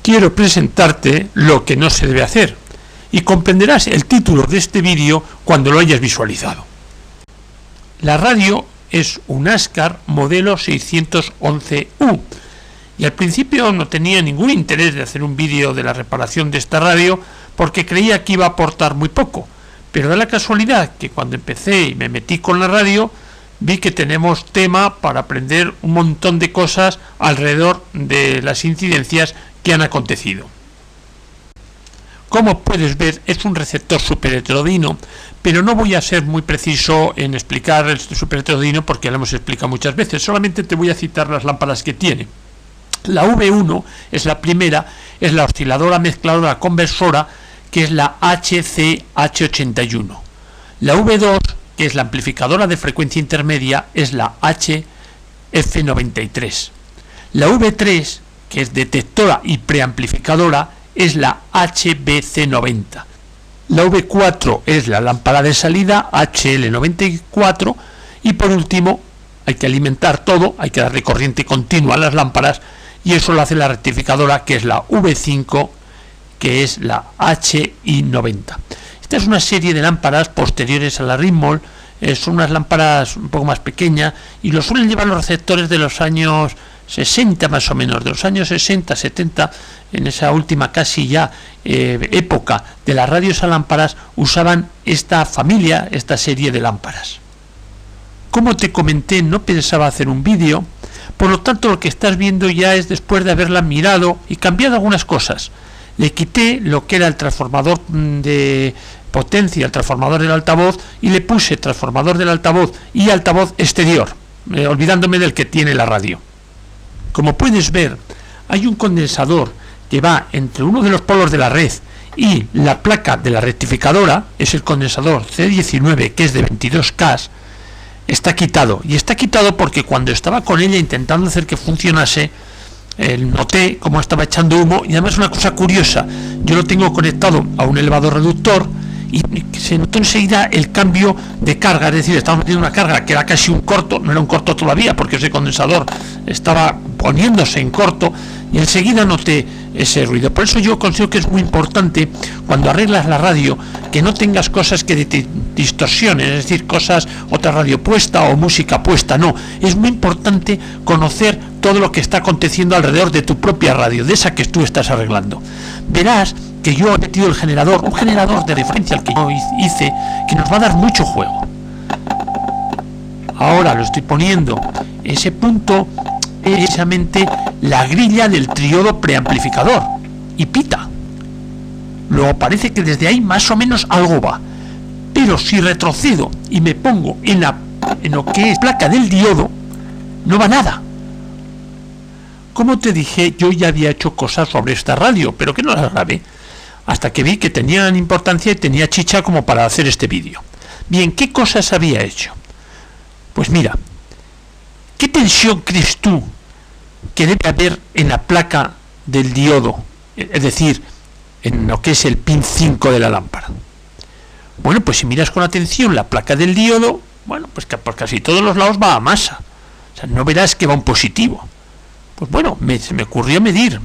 Quiero presentarte lo que no se debe hacer y comprenderás el título de este vídeo cuando lo hayas visualizado. La radio es un ASCAR modelo 611U y al principio no tenía ningún interés de hacer un vídeo de la reparación de esta radio porque creía que iba a aportar muy poco, pero da la casualidad que cuando empecé y me metí con la radio vi que tenemos tema para aprender un montón de cosas alrededor de las incidencias que han acontecido. Como puedes ver, es un receptor superheterodino, pero no voy a ser muy preciso en explicar el superheterodino porque lo hemos explicado muchas veces, solamente te voy a citar las lámparas que tiene. La V1 es la primera, es la osciladora mezcladora conversora, que es la HC-H81. La V2, que es la amplificadora de frecuencia intermedia, es la HF93. La V3, que es detectora y preamplificadora, es la HBC90. La V4 es la lámpara de salida, HL94, y por último hay que alimentar todo, hay que darle corriente continua a las lámparas, y eso lo hace la rectificadora, que es la V5, que es la HI90. Esta es una serie de lámparas posteriores a la Ritmol, son unas lámparas un poco más pequeñas y lo suelen llevar los receptores de los años 60 más o menos, de los años 60, 70, en esa última casi ya época de las radios a lámparas, usaban esta familia, esta serie de lámparas. Como te comenté, no pensaba hacer un vídeo, por lo tanto lo que estás viendo ya es después de haberla mirado y cambiado algunas cosas. Le quité lo que era el transformador de potencia, el transformador del altavoz, y le puse transformador del altavoz y altavoz exterior, olvidándome del que tiene la radio. Como puedes ver, hay un condensador que va entre uno de los polos de la red y la placa de la rectificadora, es el condensador C19, que es de 22K, está quitado. Y está quitado porque cuando estaba con ella intentando hacer que funcionase, noté cómo estaba echando humo, y además una cosa curiosa, yo lo tengo conectado a un elevador reductor y se notó enseguida el cambio de carga, es decir, estaba metiendo una carga que era casi un corto, no era un corto todavía porque ese condensador estaba poniéndose en corto, y enseguida noté ese ruido. Por eso yo considero que es muy importante cuando arreglas la radio que no tengas cosas que distorsionen, es decir, cosas, otra radio puesta o música puesta, no, es muy importante conocer todo lo que está aconteciendo alrededor de tu propia radio, de esa que tú estás arreglando. Verás que yo he metido el generador, un generador de referencia al que yo hice, que nos va a dar mucho juego. Ahora lo estoy poniendo, ese punto es precisamente la grilla del triodo preamplificador, y pita. Luego parece que desde ahí más o menos algo va, pero si retrocedo y me pongo en lo que es placa del diodo, no va nada. Como te dije, yo ya había hecho cosas sobre esta radio, pero que no las grabé, hasta que vi que tenían importancia y tenía chicha como para hacer este vídeo. Bien, ¿qué cosas había hecho? Pues mira, ¿qué tensión crees tú que debe haber en la placa del diodo? Es decir, en lo que es el pin 5 de la lámpara. Bueno, pues si miras con atención la placa del diodo, bueno, pues que por casi todos los lados va a masa. O sea, no verás que va un positivo. Pues bueno, se me ocurrió medir.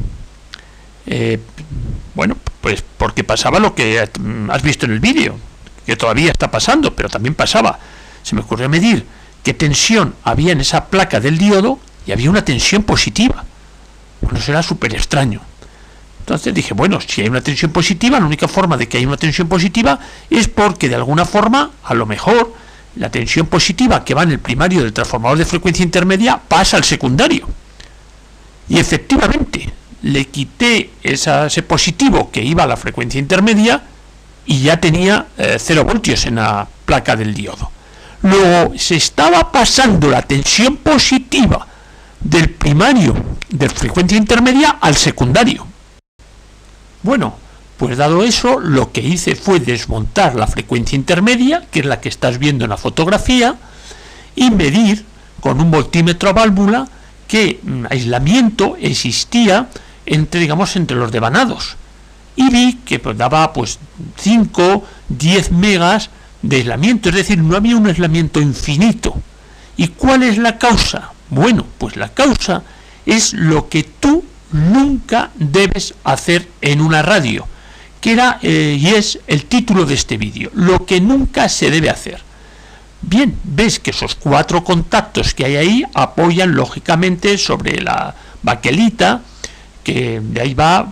Bueno, pues porque pasaba lo que has visto en el vídeo, que todavía está pasando, pero también pasaba. Se me ocurrió medir qué tensión había en esa placa del diodo y había una tensión positiva. Bueno, eso era súper extraño. Entonces dije, bueno, si hay una tensión positiva, la única forma de que haya una tensión positiva es porque de alguna forma, a lo mejor, la tensión positiva que va en el primario del transformador de frecuencia intermedia pasa al secundario. Y efectivamente, le quité ese positivo que iba a la frecuencia intermedia y ya tenía 0 voltios en la placa del diodo. Luego se estaba pasando la tensión positiva del primario de frecuencia intermedia al secundario. Bueno, pues dado eso, lo que hice fue desmontar la frecuencia intermedia, que es la que estás viendo en la fotografía, y medir con un voltímetro a válvula qué aislamiento existía entre los devanados. Y vi que pues daba 5, 10 megas de aislamiento, es decir, no había un aislamiento infinito. ¿Y cuál es la causa? Bueno, pues la causa es lo que tú nunca debes hacer en una radio, que era y es el título de este vídeo, lo que nunca se debe hacer. Bien, ves que esos 4 contactos que hay ahí apoyan lógicamente sobre la baquelita, que de ahí va,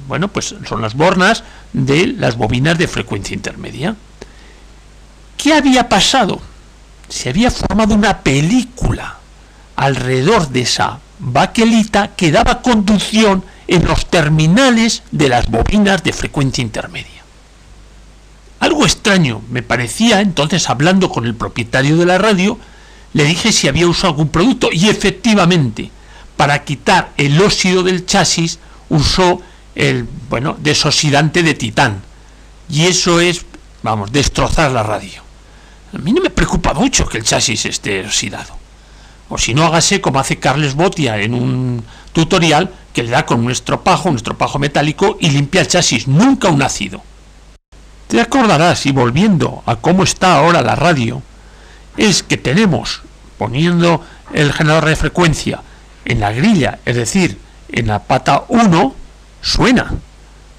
bueno, pues son las bornas de las bobinas de frecuencia intermedia. ¿Qué había pasado? Se había formado una película alrededor de esa baquelita que daba conducción en los terminales de las bobinas de frecuencia intermedia. Algo extraño me parecía. Entonces, hablando con el propietario de la radio, le dije si había usado algún producto, y efectivamente, para quitar el óxido del chasis usó el desoxidante de titán, y eso es, destrozar la radio. A mí no me preocupa mucho que el chasis esté oxidado, o si no, hágase como hace Carles Botia en un tutorial, que le da con un estropajo metálico y limpia el chasis, nunca un ácido. Te acordarás, y volviendo a cómo está ahora la radio, es que tenemos, poniendo el generador de frecuencia en la grilla, es decir, en la pata 1, suena,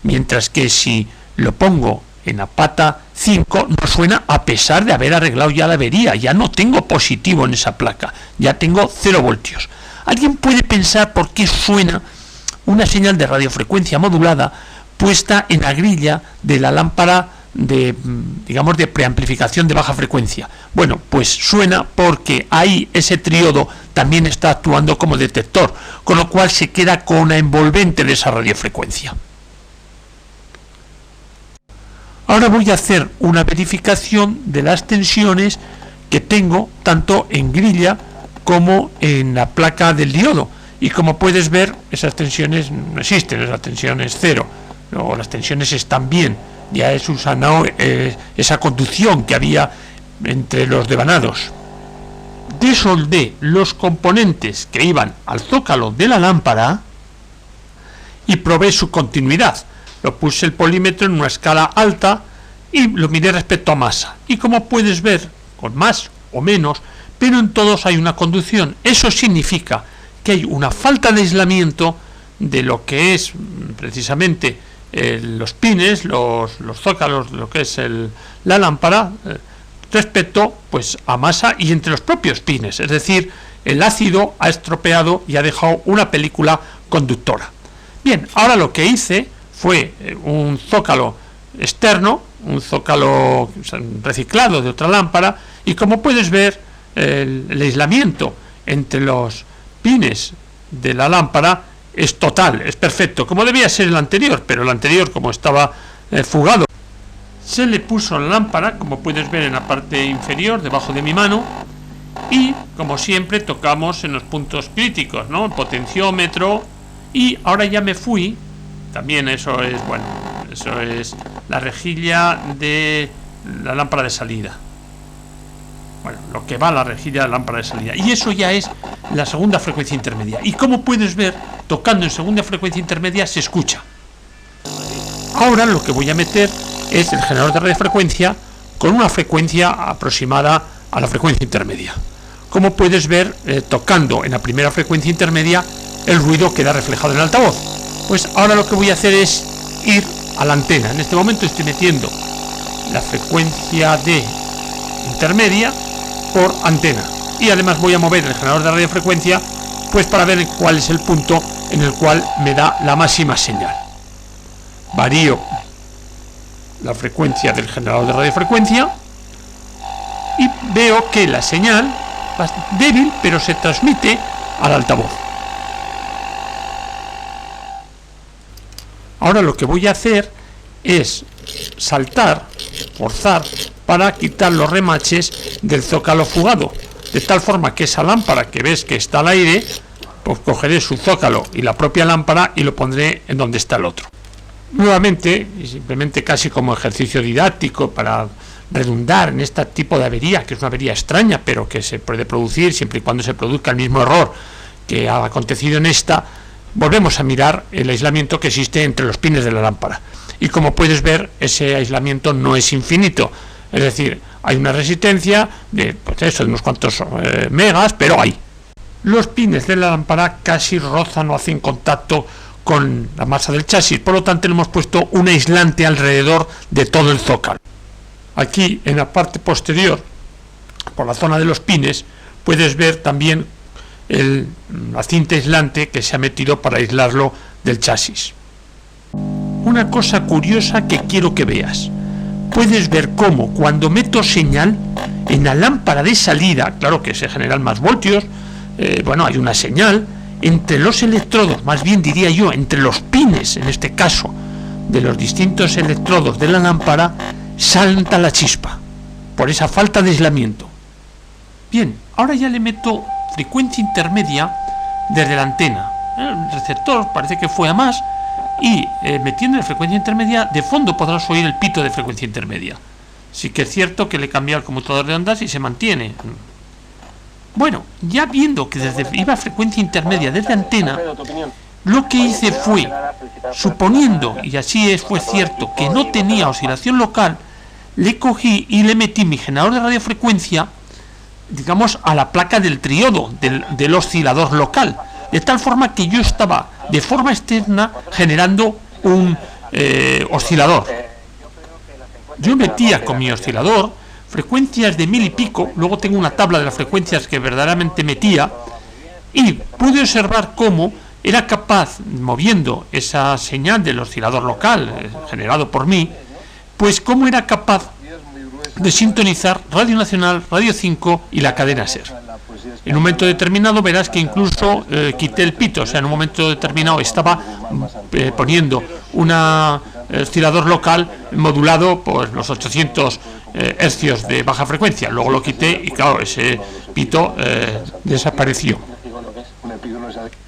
mientras que si lo pongo en la pata 5 no suena, a pesar de haber arreglado ya la avería. Ya no tengo positivo en esa placa, ya tengo 0 voltios. Alguien puede pensar por qué suena una señal de radiofrecuencia modulada puesta en la grilla de la lámpara de preamplificación de baja frecuencia. Bueno, pues suena porque ahí ese triodo también está actuando como detector, con lo cual se queda con la envolvente de esa radiofrecuencia. Ahora voy a hacer una verificación de las tensiones que tengo tanto en grilla como en la placa del diodo, y como puedes ver, esas tensiones no existen, esa tensión es 0, o las tensiones están bien. Ya he subsanado esa conducción que había entre los devanados. Desoldé los componentes que iban al zócalo de la lámpara y probé su continuidad. Lo puse el polímetro en una escala alta y lo miré respecto a masa. Y como puedes ver, con más o menos, pero en todos hay una conducción. Eso significa que hay una falta de aislamiento de lo que es precisamente los pines, los zócalos, lo que es la lámpara, respecto a masa y entre los propios pines. Es decir, el ácido ha estropeado y ha dejado una película conductora. Bien, ahora lo que hice fue un zócalo externo, un zócalo reciclado de otra lámpara, y como puedes ver, el aislamiento entre los pines de la lámpara es total, es perfecto, como debía ser el anterior, pero el anterior, como estaba fugado, se le puso la lámpara, como puedes ver en la parte inferior, debajo de mi mano, y como siempre tocamos en los puntos críticos, ¿no? El potenciómetro, y ahora ya me fui, también eso es la rejilla de la lámpara de salida. Bueno, lo que va a la rejilla de la lámpara de salida. Y eso ya es la segunda frecuencia intermedia. Y como puedes ver, tocando en segunda frecuencia intermedia se escucha. Ahora lo que voy a meter es el generador de radiofrecuencia con una frecuencia aproximada a la frecuencia intermedia. Como puedes ver, tocando en la primera frecuencia intermedia, el ruido queda reflejado en el altavoz. Pues ahora lo que voy a hacer es ir a la antena. En este momento estoy metiendo la frecuencia de intermedia por antena, y además voy a mover el generador de radiofrecuencia para ver cuál es el punto en el cual me da la máxima señal. Varío la frecuencia del generador de radiofrecuencia y veo que la señal es débil, pero se transmite al altavoz. Ahora lo que voy a hacer es forzar para quitar los remaches del zócalo fugado, de tal forma que esa lámpara que ves que está al aire, pues cogeré su zócalo y la propia lámpara y lo pondré en donde está el otro. Nuevamente, y simplemente casi como ejercicio didáctico para redundar en este tipo de avería, que es una avería extraña, pero que se puede producir siempre y cuando se produzca el mismo error que ha acontecido en esta, volvemos a mirar el aislamiento que existe entre los pines de la lámpara. Y como puedes ver, ese aislamiento no es infinito. Es decir, hay una resistencia de, pues eso, de unos cuantos megas, pero hay. Los pines de la lámpara casi rozan o hacen contacto con la masa del chasis, por lo tanto le hemos puesto un aislante alrededor de todo el zócalo. Aquí en la parte posterior, por la zona de los pines, puedes ver también la cinta aislante que se ha metido para aislarlo del chasis. Una cosa curiosa que quiero que veas: puedes ver cómo cuando meto señal en la lámpara de salida, claro que se generan más voltios, hay una señal entre los electrodos, más bien diría yo, entre los pines, en este caso, de los distintos electrodos de la lámpara, salta la chispa, por esa falta de aislamiento. Bien, ahora ya le meto frecuencia intermedia desde la antena. El receptor parece que fue a más, y metiendo la frecuencia intermedia, de fondo podrás oír el pito de frecuencia intermedia. Sí que es cierto que le he cambiado el conmutador de ondas y se mantiene. Bueno, ya viendo que iba a frecuencia intermedia desde antena, lo que hice fue, suponiendo, y así fue cierto, que no tenía oscilación local, le cogí y le metí mi generador de radiofrecuencia, digamos, a la placa del triodo, del oscilador local, de tal forma que yo estaba de forma externa generando un oscilador. Yo metía con mi oscilador frecuencias de 1000 y pico, luego tengo una tabla de las frecuencias que verdaderamente metía, y pude observar cómo era capaz, moviendo esa señal del oscilador local generado por mí, pues cómo era capaz de sintonizar Radio Nacional, Radio 5 y la cadena SER. En un momento determinado verás que incluso quité el pito, o sea, en un momento determinado estaba poniendo un oscilador local modulado por los 800 hercios de baja frecuencia. Luego lo quité y claro, ese pito desapareció.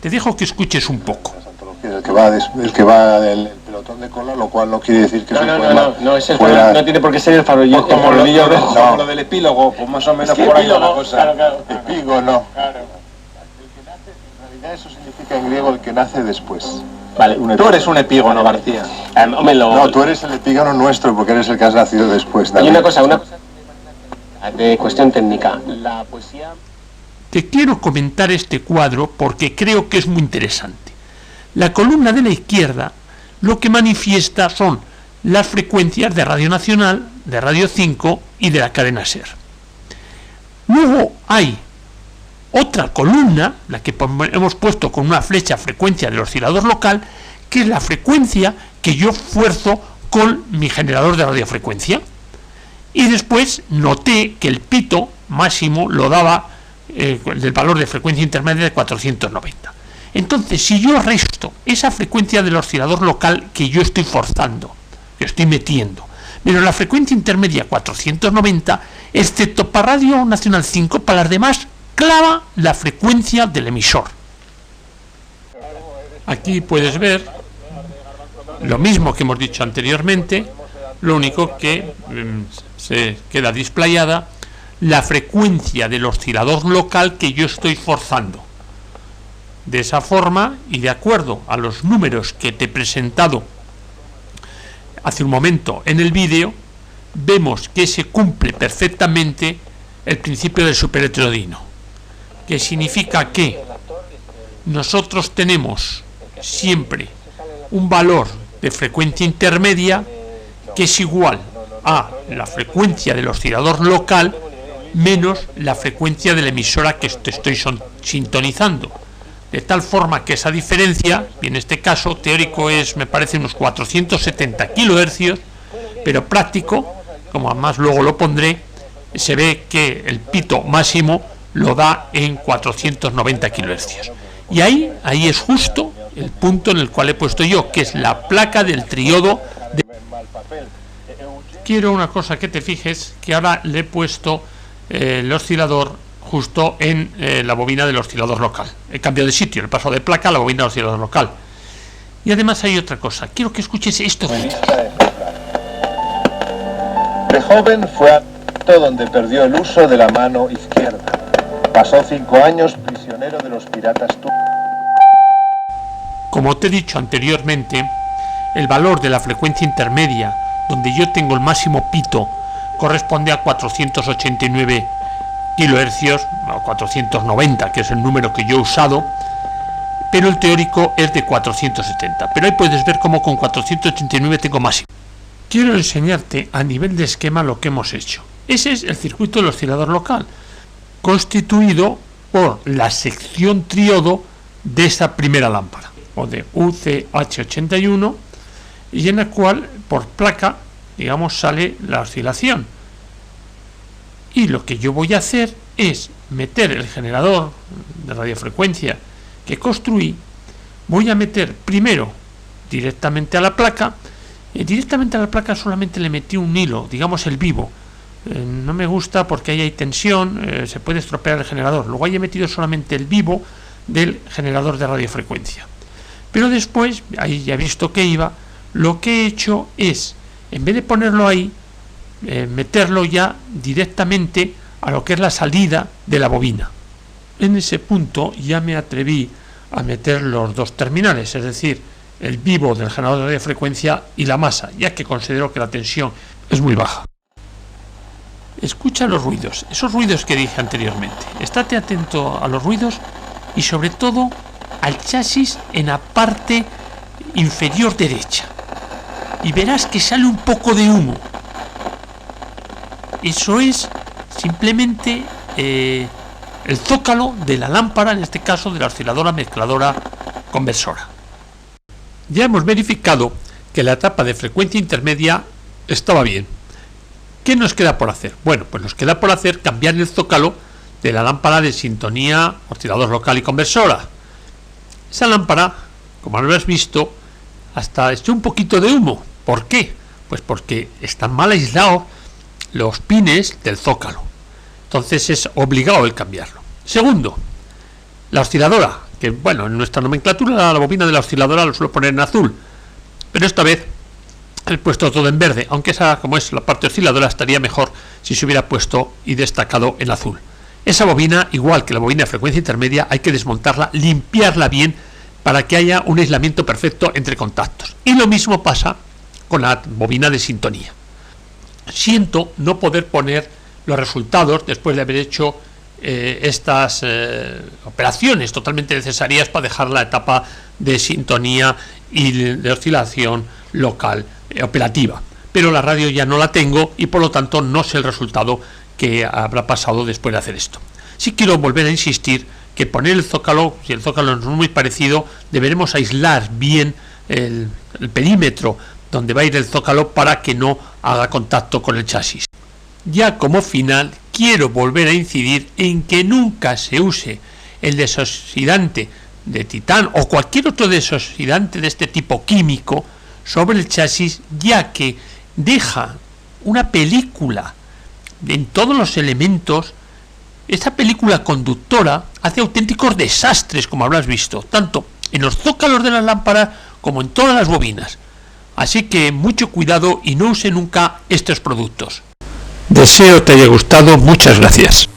Te dejo que escuches un poco. El que va del pelotón de cola, lo cual no quiere decir que no, es el fuera... no tiene por qué ser el farollito, como lo del epílogo, pues más o menos por ahí la cosa. Claro. Epílogo no. Claro. En realidad eso significa en griego el que nace después. Vale, tú eres un epígono, García. No, tú eres el epígono nuestro porque eres el que has nacido después. Hay una cosa de cuestión técnica. La poesía... Te quiero comentar este cuadro porque creo que es muy interesante. La columna de la izquierda lo que manifiesta son las frecuencias de Radio Nacional, de Radio 5 y de la cadena SER. Luego hay otra columna, la que hemos puesto con una flecha frecuencia del oscilador local, que es la frecuencia que yo fuerzo con mi generador de radiofrecuencia. Y después noté que el pito máximo lo daba del valor de frecuencia intermedia de 490. Entonces, si yo resto esa frecuencia del oscilador local que yo estoy forzando, que estoy metiendo, menos la frecuencia intermedia 490, excepto para Radio Nacional 5, para las demás, clava la frecuencia del emisor. Aquí puedes ver lo mismo que hemos dicho anteriormente, lo único que se queda displayada la frecuencia del oscilador local que yo estoy forzando. De esa forma, y de acuerdo a los números que te he presentado hace un momento en el vídeo, vemos que se cumple perfectamente el principio del superheterodino, que significa que nosotros tenemos siempre un valor de frecuencia intermedia que es igual a la frecuencia del oscilador local menos la frecuencia de la emisora que te estoy sintonizando. De tal forma que esa diferencia, y en este caso teórico es, me parece, unos 470 kHz, pero práctico, como además luego lo pondré, se ve que el pito máximo lo da en 490 kHz. Y ahí es justo el punto en el cual he puesto yo, que es la placa del triodo. Quiero una cosa que te fijes, que ahora le he puesto el oscilador justo en la bobina del oscilador local. He cambiado de sitio, el paso de placa a la bobina del oscilador local. Y además hay otra cosa, quiero que escuches esto. De joven fue a donde perdió el uso de la mano izquierda. Pasó 5 años prisionero de los piratas turcos. Como te he dicho anteriormente, el valor de la frecuencia intermedia, donde yo tengo el máximo pito, corresponde a 489 kHz, o 490, que es el número que yo he usado, pero el teórico es de 470. Pero ahí puedes ver cómo con 489 tengo máximo. Quiero enseñarte a nivel de esquema lo que hemos hecho. Ese es el circuito del oscilador local, constituido por la sección triodo de esta primera lámpara, o de UCH81, y en la cual por placa, digamos, sale la oscilación. Y lo que yo voy a hacer es meter el generador de radiofrecuencia que construí, voy a meter primero directamente a la placa. Directamente a la placa solamente le metí un hilo, digamos el vivo. No me gusta porque ahí hay tensión, se puede estropear el generador. Luego ahí he metido solamente el vivo del generador de radiofrecuencia. Pero después, ahí ya he visto que iba, lo que he hecho es, en vez de ponerlo ahí, meterlo ya directamente a lo que es la salida de la bobina. En ese punto ya me atreví a meter los dos terminales, es decir, el vivo del generador de radiofrecuencia y la masa, ya que considero que la tensión es muy baja. Escucha los ruidos, esos ruidos que dije anteriormente. Estate atento a los ruidos y sobre todo al chasis en la parte inferior derecha. Y verás que sale un poco de humo. Eso es simplemente el zócalo de la lámpara, en este caso de la osciladora mezcladora conversora. Ya hemos verificado que la etapa de frecuencia intermedia estaba bien. ¿Qué nos queda por hacer? Bueno, pues nos queda por hacer cambiar el zócalo de la lámpara de sintonía, oscilador local y conversora. Esa lámpara, como habrás visto, hasta echó un poquito de humo. ¿Por qué? Pues porque están mal aislados los pines del zócalo. Entonces es obligado el cambiarlo. Segundo, la osciladora, que bueno, en nuestra nomenclatura la bobina de la osciladora lo suelo poner en azul, pero esta vez he puesto todo en verde, aunque esa, como es la parte osciladora, estaría mejor si se hubiera puesto y destacado en azul. Esa bobina, igual que la bobina de frecuencia intermedia, hay que desmontarla, limpiarla bien para que haya un aislamiento perfecto entre contactos. Y lo mismo pasa con la bobina de sintonía. Siento no poder poner los resultados después de haber hecho estas operaciones totalmente necesarias para dejar la etapa de sintonía y de oscilación local operativa, pero la radio ya no la tengo y por lo tanto no sé el resultado que habrá pasado después de hacer esto. Sí quiero volver a insistir que poner el zócalo, si el zócalo no es muy parecido, deberemos aislar bien el perímetro donde va a ir el zócalo para que no haga contacto con el chasis. Ya como final, quiero volver a incidir en que nunca se use el desoxidante de titán o cualquier otro desoxidante de este tipo químico sobre el chasis, ya que deja una película en todos los elementos. Esta película conductora hace auténticos desastres, como habrás visto, tanto en los zócalos de las lámparas como en todas las bobinas. Así que mucho cuidado y no use nunca estos productos. Deseo te haya gustado, muchas gracias.